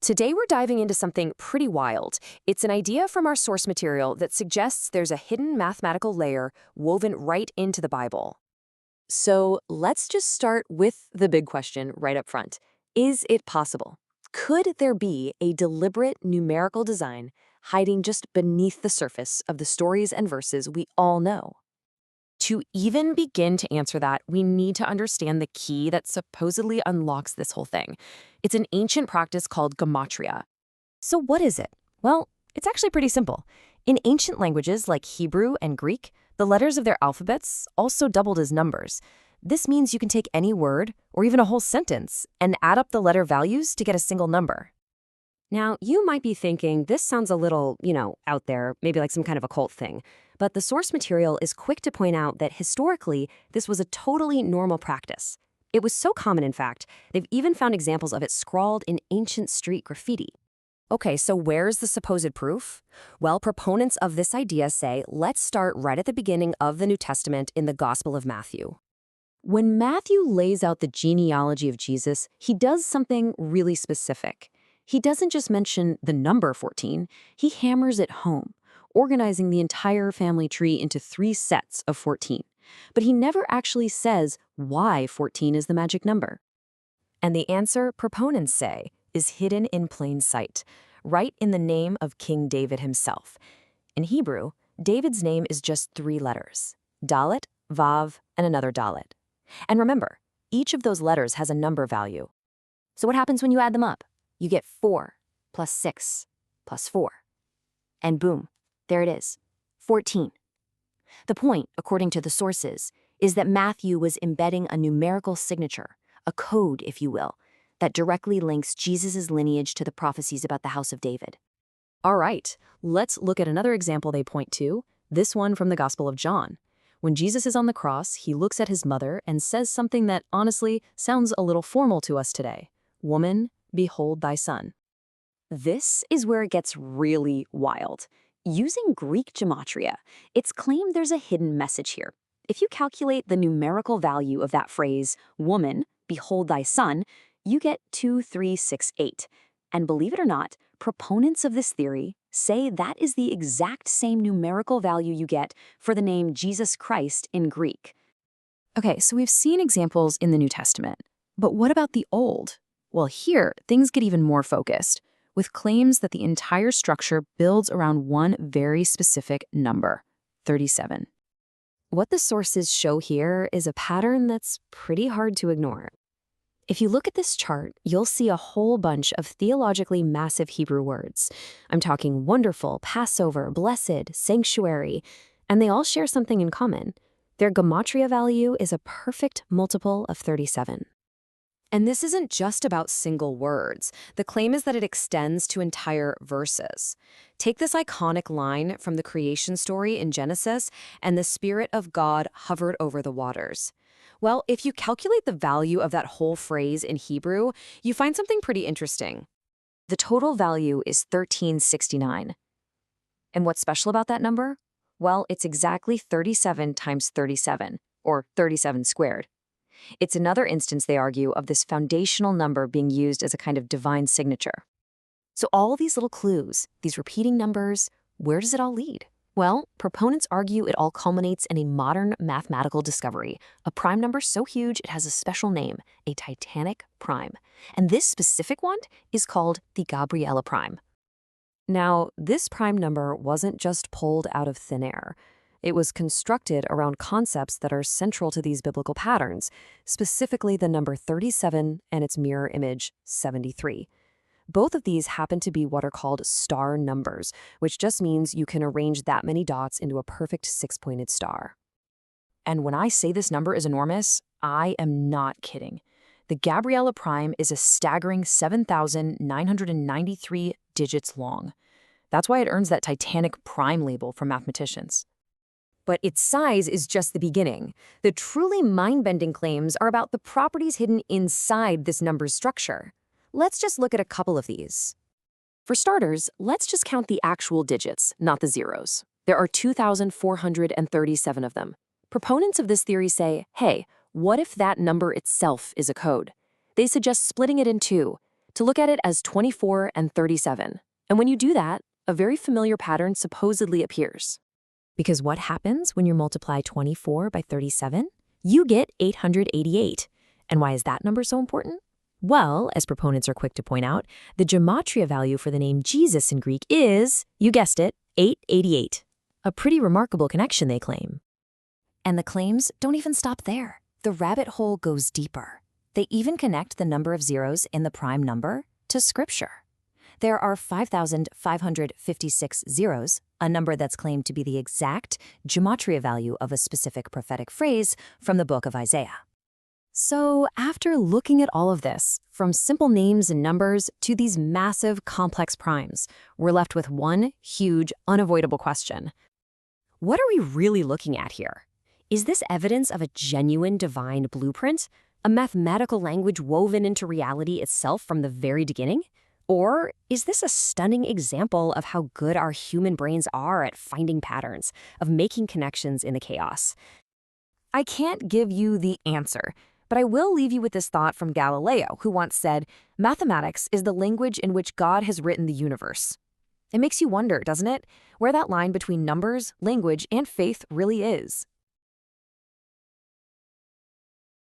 Today we're diving into something pretty wild. It's an idea from our source material that suggests there's a hidden mathematical layer woven right into the Bible. So let's just start with the big question right up front. Is it possible? Could there be a deliberate numerical design hiding just beneath the surface of the stories and verses we all know? To even begin to answer that, we need to understand the key that supposedly unlocks this whole thing. It's an ancient practice called Gematria. So what is it? Well, it's actually pretty simple. In ancient languages like Hebrew and Greek, the letters of their alphabets also doubled as numbers. This means you can take any word, or even a whole sentence, and add up the letter values to get a single number. Now, you might be thinking, this sounds a little, out there, maybe like some kind of occult thing. But the source material is quick to point out that historically, this was a totally normal practice. It was so common, in fact, they've even found examples of it scrawled in ancient street graffiti. Okay, so where's the supposed proof? Well, proponents of this idea say, let's start right at the beginning of the New Testament in the Gospel of Matthew. When Matthew lays out the genealogy of Jesus, he does something really specific. He doesn't just mention the number 14, he hammers it home, organizing the entire family tree into 3 sets of 14. But he never actually says why 14 is the magic number. And the answer, proponents say, is hidden in plain sight, right in the name of King David himself. In Hebrew, David's name is just 3 letters, Dalet, Vav, and another Dalet. And remember, each of those letters has a number value. So what happens when you add them up? You get 4 plus 6 plus 4. And boom, there it is, 14. The point, according to the sources, is that Matthew was embedding a numerical signature, a code, if you will, that directly links Jesus' lineage to the prophecies about the house of David. All right, let's look at another example they point to, this one from the Gospel of John. When Jesus is on the cross, he looks at his mother and says something that honestly sounds a little formal to us today. Woman, behold thy son. This is where it gets really wild. Using Greek gematria, it's claimed there's a hidden message here. If you calculate the numerical value of that phrase, woman, behold thy son, you get 2368. And believe it or not, proponents of this theory say that is the exact same numerical value you get for the name Jesus Christ in Greek. Okay, so we've seen examples in the New Testament. But what about the Old? Well, here, things get even more focused, with claims that the entire structure builds around one very specific number, 37. What the sources show here is a pattern that's pretty hard to ignore. If you look at this chart, you'll see a whole bunch of theologically massive Hebrew words. I'm talking wonderful, Passover, blessed, sanctuary, and they all share something in common. Their gematria value is a perfect multiple of 37. And this isn't just about single words. The claim is that it extends to entire verses. Take this iconic line from the creation story in Genesis, and the Spirit of God hovered over the waters. Well, if you calculate the value of that whole phrase in Hebrew, you find something pretty interesting. The total value is 1369. And what's special about that number? Well, it's exactly 37 times 37, or 37 squared. It's another instance, they argue, of this foundational number being used as a kind of divine signature. So all these little clues, these repeating numbers, where does it all lead? Well, proponents argue it all culminates in a modern mathematical discovery, a prime number so huge it has a special name, a titanic prime. And this specific one is called the Gabriella prime. Now, this prime number wasn't just pulled out of thin air. It was constructed around concepts that are central to these biblical patterns, specifically the number 37 and its mirror image, 73. Both of these happen to be what are called star numbers, which just means you can arrange that many dots into a perfect 6-pointed star. And when I say this number is enormous, I am not kidding. The Gabriella prime is a staggering 7,993 digits long. That's why it earns that titanic prime label from mathematicians. But its size is just the beginning. The truly mind-bending claims are about the properties hidden inside this number's structure. Let's just look at a couple of these. For starters, let's just count the actual digits, not the zeros. There are 2,437 of them. Proponents of this theory say, hey, what if that number itself is a code? They suggest splitting it in two, to look at it as 24 and 37. And when you do that, a very familiar pattern supposedly appears. Because what happens when you multiply 24 by 37? You get 888. And why is that number so important? Well, as proponents are quick to point out, the gematria value for the name Jesus in Greek is, you guessed it, 888. A pretty remarkable connection, they claim. And the claims don't even stop there. The rabbit hole goes deeper. They even connect the number of zeros in the prime number to Scripture. There are 5,556 zeros, a number that's claimed to be the exact gematria value of a specific prophetic phrase from the book of Isaiah. So after looking at all of this, from simple names and numbers to these massive, complex primes, we're left with one huge, unavoidable question. What are we really looking at here? Is this evidence of a genuine divine blueprint? A mathematical language woven into reality itself from the very beginning? Or is this a stunning example of how good our human brains are at finding patterns, of making connections in the chaos? I can't give you the answer, but I will leave you with this thought from Galileo, who once said, "Mathematics is the language in which God has written the universe." It makes you wonder, doesn't it, where that line between numbers, language, and faith really is.